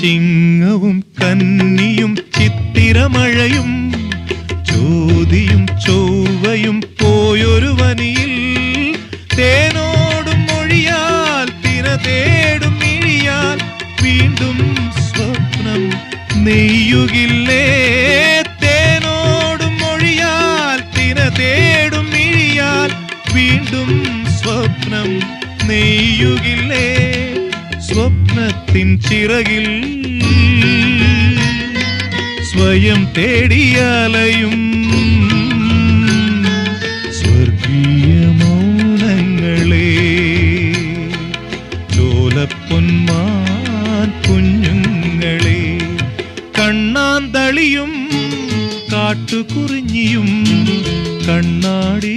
ചിങ്ങവും കന്നിയും ചിത്തിരമഴയും ചോതിയും ചൊവ്വയും പോയൊരു വനിയിൽ തേനോടും മൊഴിയാൽ തിര തേടും മിഴിയാൽ വീണ്ടും സ്വപ്നം നെയ്യുകില്ലേ? തേനോടും മൊഴിയാൽ തിര തേടും മിഴിയാൽ വീണ്ടും സ്വപ്നം നെയ്യുകില്ലേ? സ്വപ്നത്തിൻ ചിറകിൽ സ്വയം തേടിയാലയും സ്വർഗീയ മൗനങ്ങളെ ചോലപ്പൊന്മാൻ കുഞ്ഞുങ്ങളെ കണ്ണാന്തളിയും കാട്ടുകുറിഞ്ഞിയും കണ്ണാടി